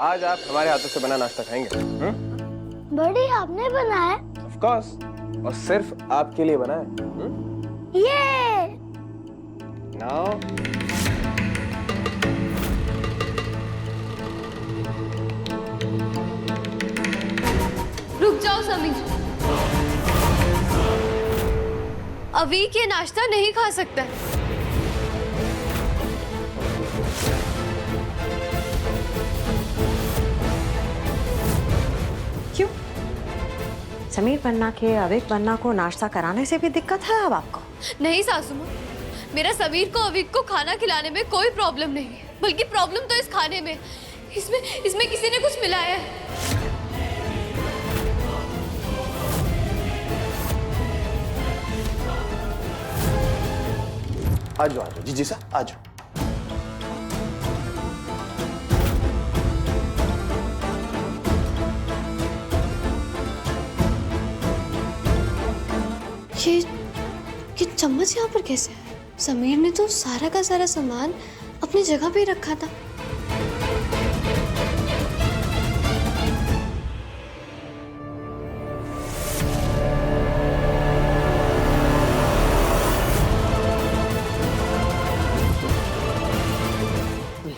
आज आप हमारे हाथों से बना नाश्ता खाएंगे। बड़ी आपने बनाया? ऑफ कोर्स, और सिर्फ आपके लिए बना है। ये नाउ रुक जाओ समीर, अवीक ये नाश्ता नहीं खा सकता। क्यों? समीर पन्ना के अवीक पन्ना को नाश्ता कराने से भी दिक्कत है अब आपको? नहीं सासू माँ, मेरा समीर को अवीक को खाना खिलाने में कोई प्रॉब्लम नहीं है, बल्कि प्रॉब्लम तो इस खाने में, इसमें किसी ने कुछ मिलाया है। आ जाओ जी सर, आ जाओ। ये चम्मच यहाँ पर कैसे है? समीर ने तो सारा का सारा सामान अपनी जगह पे रखा था।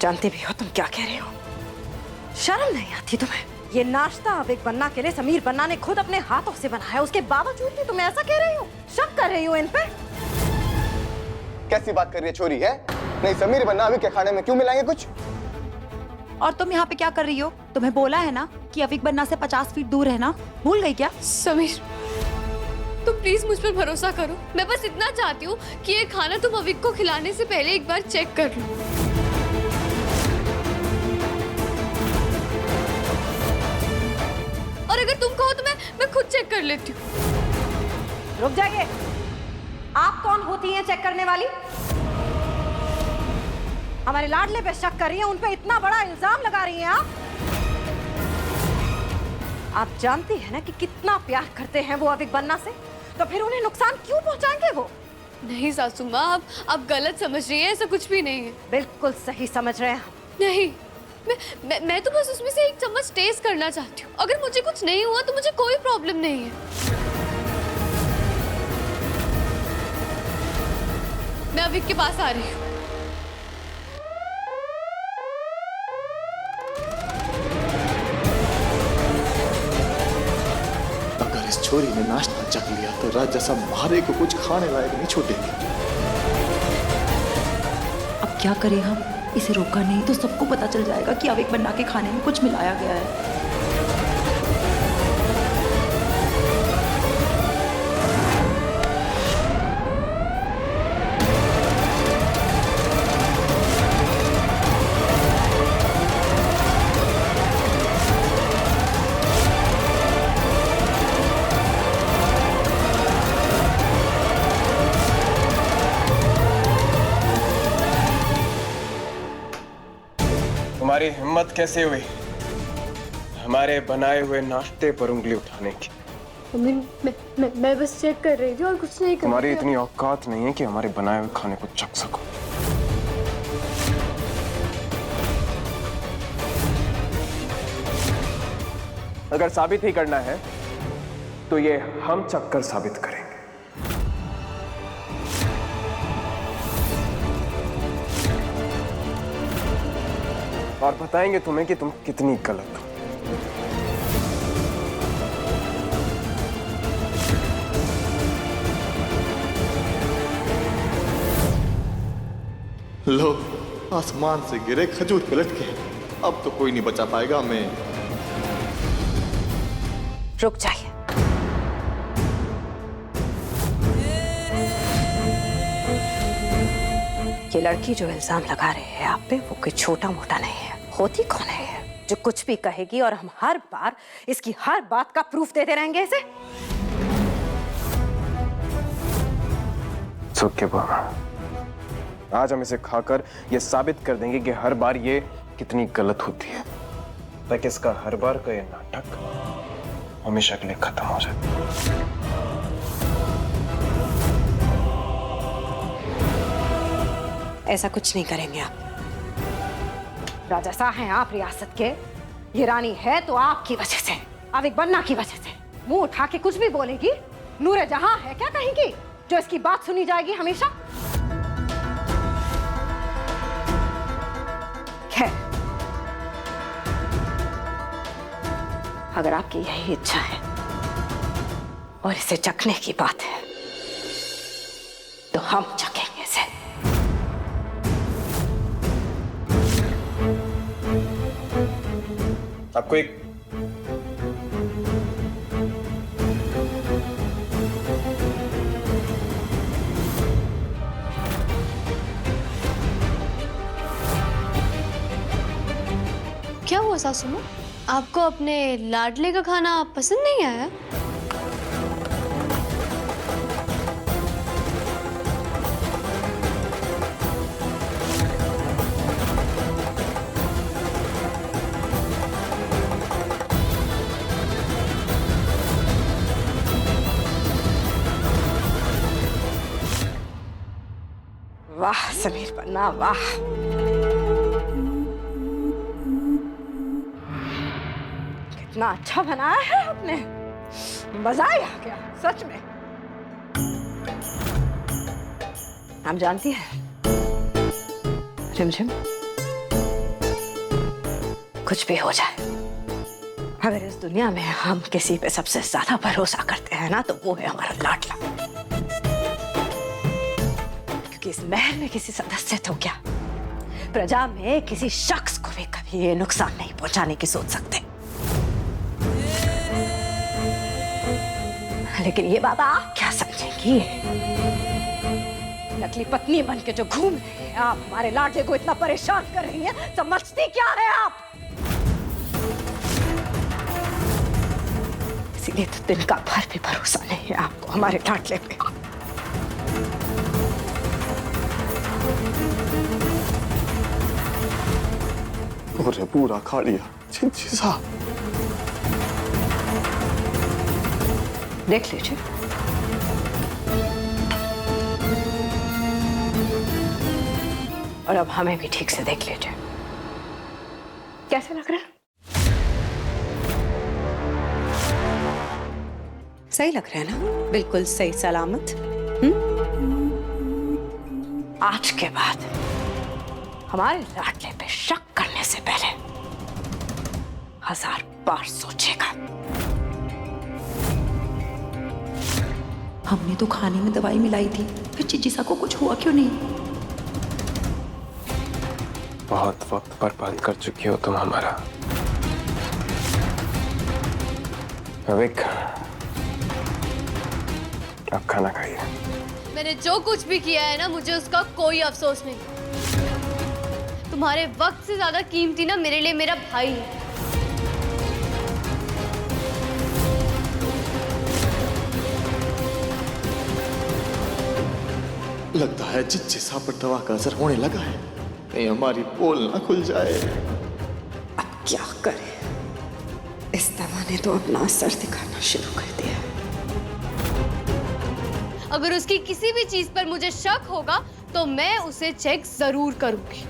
जानते भी हो तुम क्या कह रहे हो? शर्म नहीं आती तुम्हें? ये नाश्ता अवीक पन्ना के लिए समीर पन्ना ने खुद अपने हाथों से बनाया, उसके बावजूद भी तुम ऐसा कह रही हो? शक कर रही हो इन पे? कैसी बात कर रही है छोरी है? नहीं, समीर पन्ना अवीक के खाने में क्यों मिलाएंगे कुछ? और तुम यहाँ पे क्या कर रही हो? तुम्हें बोला है ना कि अवीक पन्ना से 50 फीट दूर रहना, भूल गई क्या? समीर, तुम प्लीज मुझ पर भरोसा करो। मैं बस इतना चाहती हूँ कि ये खाना तुम अवीक को खिलाने से पहले एक बार चेक कर लो। और अगर तुम कहो तो मैं खुद चेक कर लेती हूँ। रुक जाइए, आप कौन होती हैं चेक करने वाली? हमारे लाडले पे शक कर रही हैं, उन पे इतना बड़ा इल्जाम लगा रही हैं आप? आप जानती हैं ना कि कितना प्यार करते हैं वो अवीक पन्ना से, तो फिर उन्हें नुकसान क्यों पहुंचाएंगे वो? नहीं सासू माँ, आप गलत समझ रही हैं, ऐसा कुछ भी नहीं है। बिल्कुल सही समझ रहे हैं हम। नहीं, मैं तो बस उसमें से एक चम्मच टेस्ट करना चाहती हूँ। अगर मुझे कुछ नहीं हुआ तो मुझे कोई प्रॉब्लम नहीं है। मैं अवीक के पास आ रही हूँ। अगर इस छोरी ने नाश्ता चख लिया तो राजा साहब मारे को कुछ खाने लायक नहीं छोड़ेंगे। अब क्या करें हम? इसे रोका नहीं तो सबको पता चल जाएगा कि अवीक पन्ना के खाने में कुछ मिलाया गया है। तुम्हारी हिम्मत कैसे हुई हमारे बनाए हुए नाश्ते पर उंगली उठाने की? मैं बस चेक कर रही थी और कुछ नहीं कर रही थी। तुम्हारी इतनी औकात नहीं है कि हमारे बनाए हुए खाने को चख सको। अगर साबित ही करना है तो ये हम चख कर साबित करेंगे। और बताएंगे तुम्हें कि तुम कितनी गलत हो। लो, आसमान से गिरे खजूर पलट के, अब तो कोई नहीं बचा पाएगा हमें। रुक जाइए। ये लड़की जो इल्जाम लगा रहे हैं आप पे, वो कोई छोटा मोटा नहीं है। होती कौन है जो कुछ भी कहेगी और हम हर बार इसकी हर बात का प्रूफ देते रहेंगे इसे? आज हम इसे खाकर ये साबित कर देंगे कि हर बार ये कितनी गलत होती है, ताकि इसका हर बार का ये नाटक हमेशा के लिए खत्म हो जाए। ऐसा कुछ नहीं करेंगे आप। राजा साहब हैं आप रियासत के, ये रानी है तो आपकी वजह से, अविक बन्ना की वजह से। मुंह उठा के कुछ भी बोलेगी, नूरे जहां है क्या कहेंगी जो इसकी बात सुनी जाएगी हमेशा? खैर, अगर आपकी यही इच्छा है और इसे चखने की बात है तो हम चखेंगे इसे। आपको एक क्या हुआ सासू माँ? आपको अपने लाडले का खाना पसंद नहीं आया? वाह समीर पन्ना, वाह। कितना अच्छा बनाया है आपने, मजा ही आ गया सच में। आप जानती हैं रिमझिम, कुछ भी हो जाए, अगर इस दुनिया में हम किसी पे सबसे ज्यादा भरोसा करते हैं ना तो वो है हमारा लाडला। क्योंकि इस महल में किसी सदस्य तो क्या, प्रजा में किसी शख्स को भी कभी ये नुकसान नहीं पहुंचाने की सोच सकते। लेकिन ये बात आप क्या समझेंगी? नकली पत्नी बन के जो घूम रहे हैं आप, हमारे लाडले को इतना परेशान कर रही हैं, समझती क्या है आप? इसीलिए तो दिन का भर भी भरोसा नहीं है आपको हमारे लाडले पे। पूरे पूरा खा लिया चिंची साहब। देख लीजिए, और अब हमें भी ठीक से देख लीजिए, कैसे लग रहा है? सही लग रहा है ना? बिल्कुल सही सलामत। आज के बाद हमारे लाडले पे शक करने से पहले 1000 बार सोचेगा। हमने तो खाने में दवाई मिलाई थी, फिर चिचिसा को कुछ हुआ क्यों नहीं? बहुत वक्त बर्बाद कर चुकी हो तुम हमारा। अविक, अब खाना खाइए। मैंने जो कुछ भी किया है ना, मुझे उसका कोई अफसोस नहीं। तुम्हारे वक्त से ज्यादा कीमती ना मेरे लिए मेरा भाई है। लगता है चिंची साहब पर दवा का असर होने लगा है, कहीं हमारी पोल ना खुल जाए। अब क्या करे, इस दवा ने तो अपना असर दिखाना शुरू कर दिया। अगर उसकी किसी भी चीज पर मुझे शक होगा तो मैं उसे चेक जरूर करूंगी।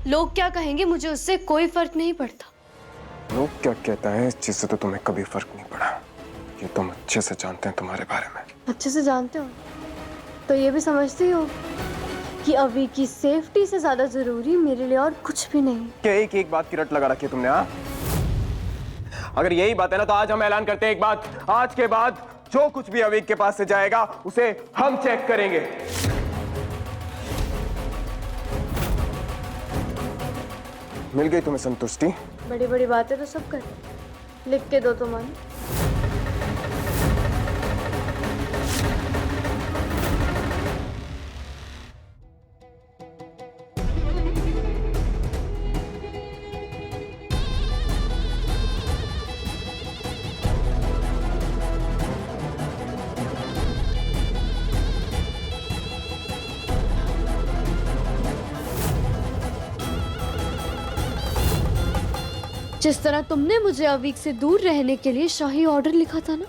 लोग क्या कहेंगे मुझे उससे कोई फर्क नहीं पड़ता। लोग क्या कहता है इस चीज से तो तुम्हें कभी फर्क नहीं पड़ा। ये तुम अच्छे से जानते हैं तुम्हारे बारे में। अच्छे से जानते हो तो ये भी समझती हो कि अभी की सेफ्टी से ज्यादा जरूरी मेरे लिए और कुछ भी नहीं। क्या एक एक बात की रट लगा रखी है तुमने? हाँ, अगर यही बात है ना तो आज हम ऐलान करते हैं एक बात, आज के बाद जो कुछ भी अविक के पास से जाएगा उसे हम चेक करेंगे। मिल गई तुम्हें संतुष्टि? बड़ी बड़ी बातें तो सब कर, लिख के दो तो मन। जिस तरह तुमने मुझे अवीक से दूर रहने के लिए शाही ऑर्डर लिखा था ना,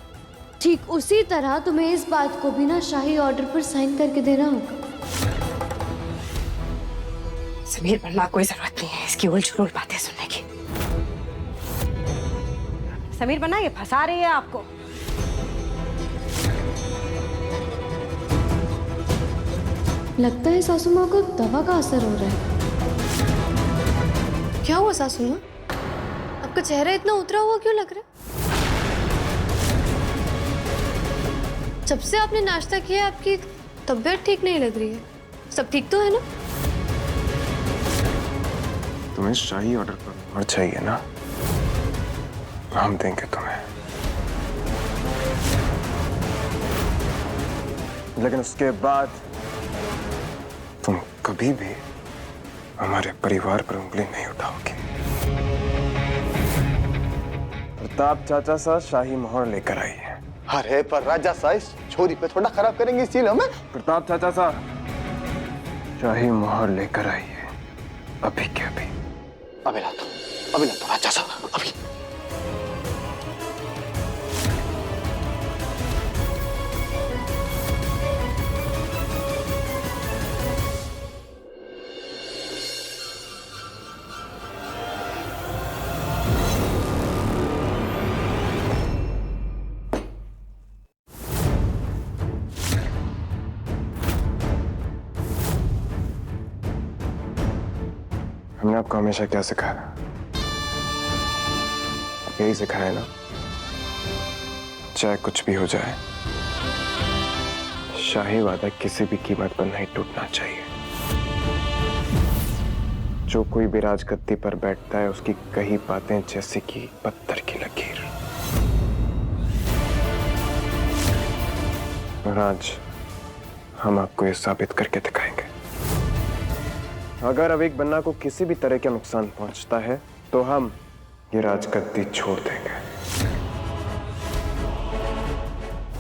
ठीक उसी तरह तुम्हें इस बात को भी ना शाही ऑर्डर पर साइन करके देना होगा। समीर बनना कोई जरूरत नहीं है इसकी उलझुल बातें सुनने की। समीर बनना ये फंसा रही है आपको। लगता है सासू माँ को दवा का असर हो रहा है। क्या हुआ सासू माँ? आपका चेहरा इतना उतरा हुआ क्यों लग रहा है? जब से आपने नाश्ता किया आपकी तबीयत ठीक नहीं लग रही है। सब ठीक तो है ना? तुम्हें शाही ऑर्डर पर और चाहिए ना, हम देंगे तुम्हें, लेकिन उसके बाद तुम कभी भी हमारे परिवार पर उंगली नहीं उठाओगी। प्रताप चाचा सा शाही मोहर लेकर आई है। अरे पर राजा सा इस छोरी पे थोड़ा खराब करेंगे इस चीज हमें। प्रताप चाचा सा शाही मोहर लेकर आई है अभी के अभी। अभी ला तो राजा सा अभी। हमने आपको हमेशा क्या सिखाया? यही सिखाया ना, चाहे कुछ भी हो जाए, शाही वादा किसी भी कीमत पर नहीं टूटना चाहिए। जो कोई भी राजगद्दी पर बैठता है उसकी कही बातें जैसे कि पत्थर की लकीर। और आज हम आपको ये साबित करके दिखाएंगे। अगर अवीक बन्ना को किसी भी तरह का नुकसान पहुंचता है तो हम ये राजगद्दी छोड़ देंगे।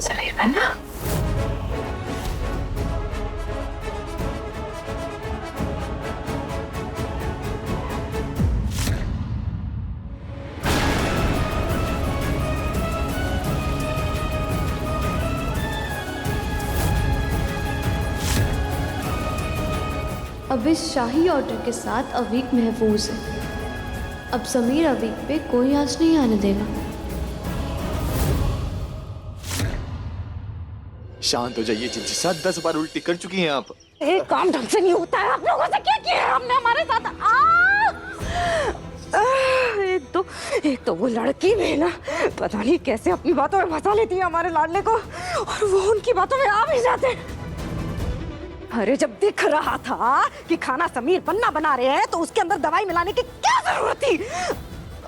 समीर बन्ना, अब इस शाही ऑर्डर के साथ अवीक महफूज है। अब समीर अवीक पे कोई आंच नहीं आने देगा। शांत हो जाइए जिज्जी सा, 10 बार उल्टी कर चुकी हैं आप। एक काम ढंग से नहीं होता है। आप लोगों से क्या किया है हमने हमारे साथ? एक तो वो लड़की भी ना पता नहीं कैसे अपनी बातों में फंसा लेती है हमारे लाडले को, और वो उनकी बातों में आ भी जाते हैं। अरे जब दिख रहा था कि खाना समीर बन्ना बना रहे हैं तो उसके अंदर दवाई मिलाने की क्या जरूरत थी?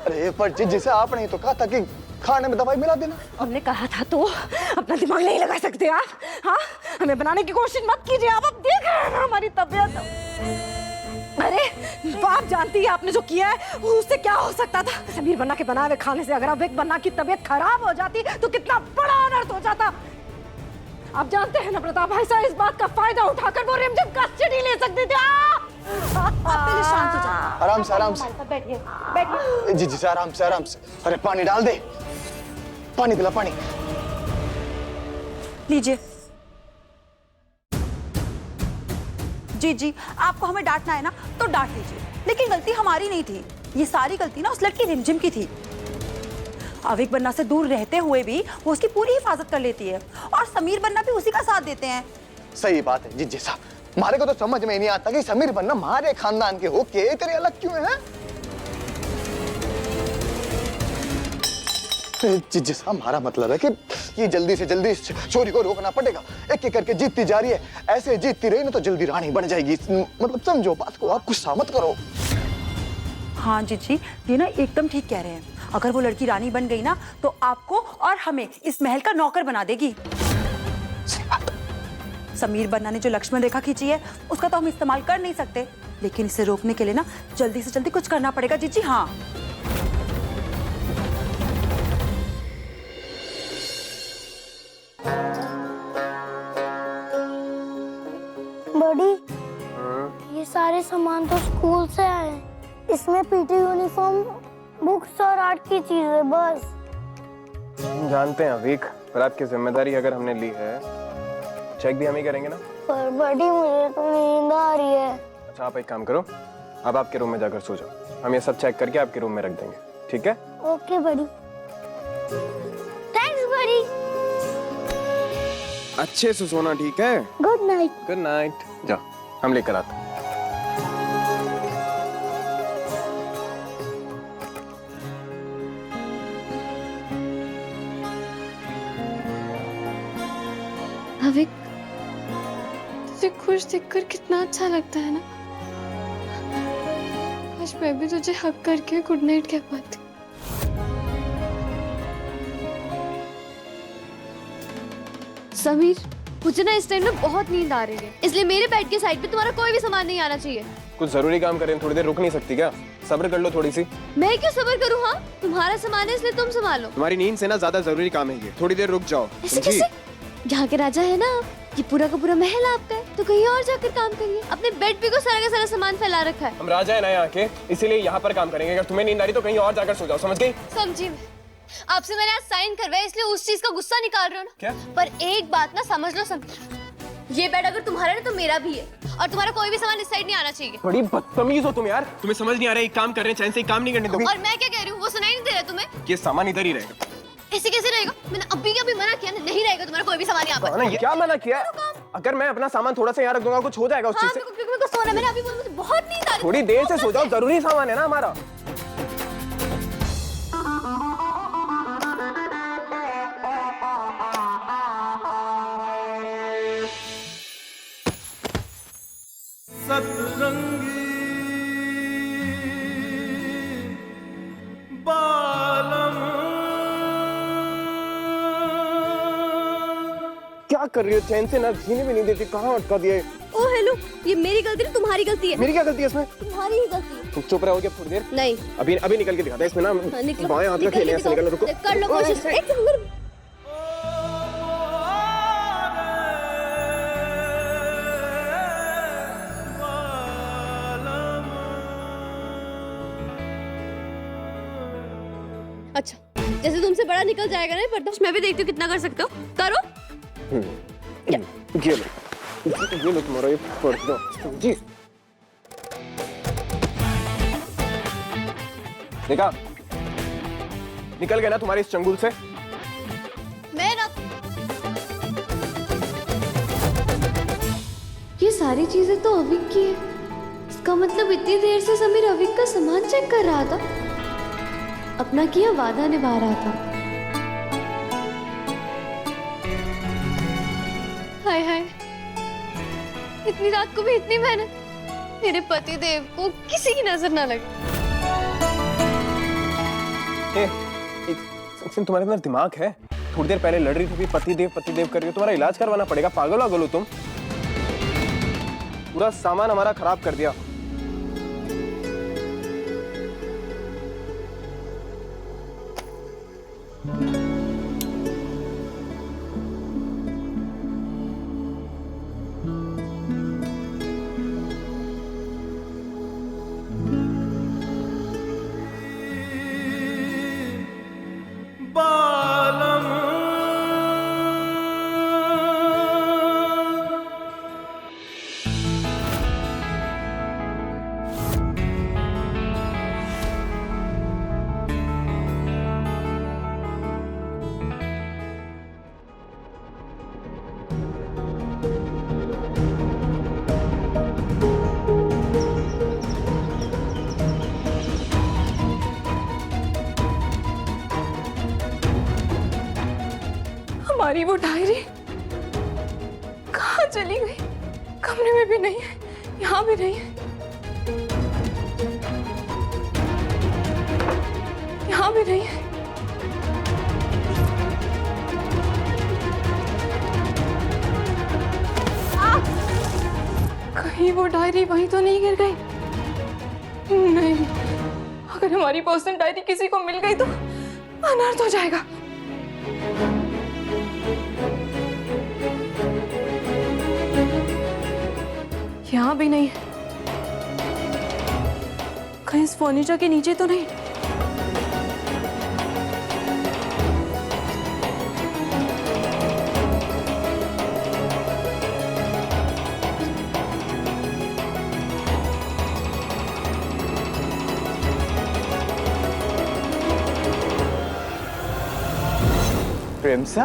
अरे पर जिज्जी सा, आपने ही तो कहा था कि खाने में दवाई मिला देना। हमने कहा था तो अपना दिमाग नहीं लगा सकते आप? हाँ, हमें बनाने की कोशिश मत कीजिए। आप अब देख रहे हैं ना हमारी तबीयत। अरे आप जानती है आपने जो किया है उससे क्या हो सकता था? समीर बन्ना के बनाए हुए खाने से अगर अवीक बन्ना की तबीयत खराब हो जाती तो कितना बड़ा अनर्थ हो जाता। आप जानते हैं ना प्रताप भाई साहब, इस बात का फायदा उठाकर वो रिमझिम कस्टडी ले सकते थे। आप पहले शांत हो जाओ। आराम से आराम से बैठिए बैठिए। जिज्जी सा, आराम से आराम से। अरे पानी डाल दे, पानी पिला, पानी लीजिए। जी जी, आपको हमें डांटना है ना तो डांट लीजिए, लेकिन गलती हमारी नहीं थी। ये सारी गलती ना उस लड़की रिमझिम की थी। अवीक बन्ना से दूर रहते हुए भी वो उसकी पूरी हिफाजत कर लेती है, और समीर बन्ना भी उसी का साथ देते हैं। सही बात है जिज्जी साहब, हमारे को तो समझ में नहीं आता कि समीर बन्ना हमारे खानदान के होके तेरे अलग क्यों है। जिज्जी साहब, हमारा मतलब है कि ये जल्दी से जल्दी चोरी को रोकना पड़ेगा। एक एक करके जीतती जा रही है, ऐसे जीतती रही ना तो जल्दी रानी बन जाएगी। मतलब समझो बात को, आप गुस्सा मत करो। हाँ जीजी, ये ना एकदम ठीक कह रहे हैं। अगर वो लड़की रानी बन गई ना तो आपको और हमें इस महल का नौकर बना देगी। सही बात। समीर बन्ना ने जो लक्ष्मण रेखा खींची है उसका तो हम इस्तेमाल कर नहीं सकते, लेकिन इसे रोकने के लिए ना जल्दी से जल्दी कुछ करना पड़ेगा जीजी। हाँ बड़ी, ये सारे सामान तो स्कूल से आए हैं। इसमें पीटी यूनिफॉर्म, बुक्स और आर्ट की चीजें बस। हम जानते हैं अवीक, पर आपकी जिम्मेदारी अगर हमने ली है, चेक भी हम ही करेंगे ना। पर बड़ी मुझे तो नींद आ रही है। अच्छा आप एक काम करो, अब आपके रूम में जाकर सो जाओ, हम ये सब चेक करके आपके रूम में रख देंगे, ठीक है? ओके बड़ी। थैंक्स बड़ी। अच्छे से सोना, ठीक है? Good night. Good night. जाओ, हम लेकर आते हैं। अविक, तुझे खुश देखकर कितना अच्छा लगता है ना। आज मैं भी तुझे हक करके गुड नाइट कह पाती। समीर, मुझे ना इस टाइम में बहुत नींद आ रही है, इसलिए मेरे बेड के साइड पे तुम्हारा कोई भी सामान नहीं आना चाहिए। कुछ जरूरी काम करें, थोड़ी देर रुक नहीं सकती क्या? सब्र कर लो थोड़ी सी। मैं क्यों सब्र करूँ? हाँ, तुम्हारा सामान है इसलिए तुम संभालो। तुम्हारी नींद से ना ज्यादा जरूरी काम है ये, थोड़ी देर रुक जाओ। ऐसे समझी? कैसे? यहाँ के राजा है ना, ये पूरा का पूरा महल आपका है, तो कहीं और जाकर काम करिए। अपने बेड पे को सारा का सारा सामान फैला रखा है। हम राजा है ना यहाँ के, इसीलिए यहाँ पर काम करेंगे। अगर तुम्हें नींद आ रही तो कहीं और जाकर सो जाओ, समझ गई? समझी मैं। आपसे मैंने आज साइन करवाया इसलिए उस चीज का गुस्सा निकाल रहे हो ना? क्या? पर एक बात ना समझ लो समीर, ये बेड अगर तुम्हारा है तो मेरा भी है, और तुम्हारा कोई भी सामान इस साइड नहीं आना चाहिए। बड़ी बदतमीज हो तुम यार, तुम्हें समझ नहीं आ रहा है, एक काम कर रहे हैं, चैन से एक काम नहीं करने दो। और मैं क्या कह रही हूँ वो सुनाई नहीं दे रहा तुम्हें? ये सामान इधर ही रहेगा। ऐसे कैसे रहेगा? मैंने अभी क्या भी मना किया ना, नहीं रहेगा तुम्हारा कोई भी सामान यहाँ पर। क्या मना किया? अगर मैं अपना सामान थोड़ा सा यहाँ रख दूंगा कुछ हो जाएगा उस हाँ, चीज से? मेरे को सोना, मैंने अभी बोला मुझे बहुत नींद आ रही है। थोड़ी देर से सो जाओ, जरूरी सामान है ना हमारा। सतरंगी बालम। क्या कर रही हो? चैन से ना जीने भी नहीं देती, कहाँ अटका दिया? ओ हेलो, ये मेरी गलती नहीं तुम्हारी गलती है। मेरी क्या गलती है इसमें? तुम्हारी ही गलती है। तुम चुप रहोगे थोड़ी देर? नहीं, अभी अभी निकल के दिखाता है इसमें ना, निकलो, बाएं हाथ का खेल है, ऐसे निकलना। रुको, कर लो कोशिश। एक सेकंड। अच्छा, जैसे तुमसे बड़ा निकल जाएगा ना पर्दा, मैं भी देखती हूँ कितना कर सकते हो। करो। ये लो तुम्हारा ये पर्दा, जी। देखा, निकल गया ना तुम्हारे इस चंगुल से? मैं ना, ये सारी चीजें तो अविक की है। इसका मतलब इतनी देर से समीर अविक का सामान चेक कर रहा था, अपना किया वादा निभा रहा था। हाय हाय, इतनी रात को भी इतनी मेहनत, मेरे पति देव को किसी की नजर ना लगे। तुम्हारे अंदर दिमाग है? थोड़ी देर पहले लड़ रही थी, पति देव कर रही हो। तुम्हारा इलाज करवाना पड़ेगा, पागल हो गए तुम। पूरा सामान हमारा खराब कर दिया। हमारी वो डायरी कहाँ चली गई? कमरे में भी नहीं है, यहाँ भी नहीं है, यहाँ भी नहीं है। कहीं वो डायरी वहीं तो नहीं गिर गई? नहीं, अगर हमारी पर्सनल डायरी किसी को मिल गई तो अनर्थ हो जाएगा। यहाँ भी नहीं है, कहीं इस फर्नीचर के नीचे तो नहीं? प्रेम सा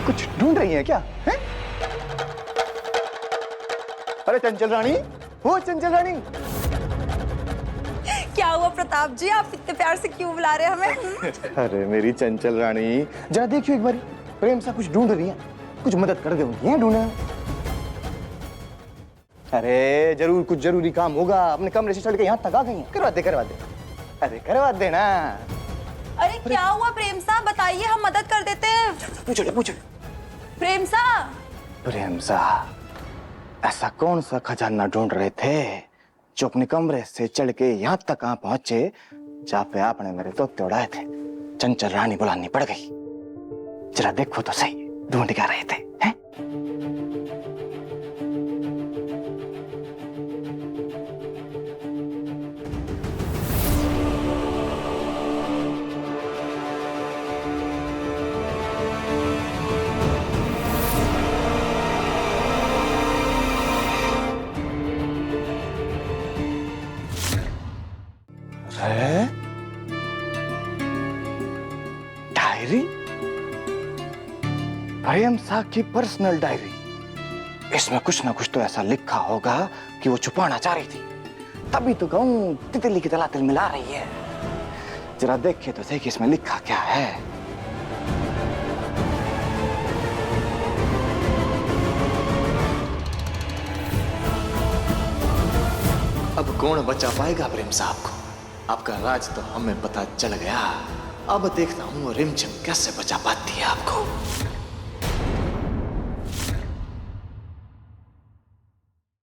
कुछ ढूंढ रही है क्या है? अरे चंचल रानी, वो चंचल रानी। क्या हुआ प्रताप जी, आप इतने प्यार से क्यों बुला रहे हैं हमें? अरे मेरी चंचल रानी, जरा देखियो एक बार, प्रेम सा कुछ ढूंढ रही है, कुछ मदद कर दे उनकी है ढूंढने में। अरे जरूर कुछ जरूरी काम होगा, अपने कमरे से चढ़ के यहाँ तक आ गई हैं। करवा दे करवा दे, अरे करवा दे ना। अरे क्या हुआ प्रेम सा, बताइए, हम मदद कर देते हैं। पूछो पूछो। प्रेम सा, प्रेम सा, ऐसा कौन सा खजाना ढूंढ रहे थे जो अपने कमरे से चढ़ के यहाँ तक आ पहुंचे जहाँ पे आपने मेरे तोते उड़ाए थे? चंचल रानी बुलानी पड़ गई। जरा देखो तो सही, ढूंढ क्या रहे थे हैं? डायरी, प्रेम सा की पर्सनल डायरी। इसमें कुछ ना कुछ तो ऐसा लिखा होगा कि वो छुपाना चाह रही थी, तभी तो कहूं तितली की तरह तिल मिला रही है। जरा देखिए तो सही कि इसमें लिखा क्या है। अब कौन बचा पाएगा प्रेम साहब को? आपका राज तो हमें पता चल गया। अब देखता हूँ रिमझिम कैसे बचा पाती है।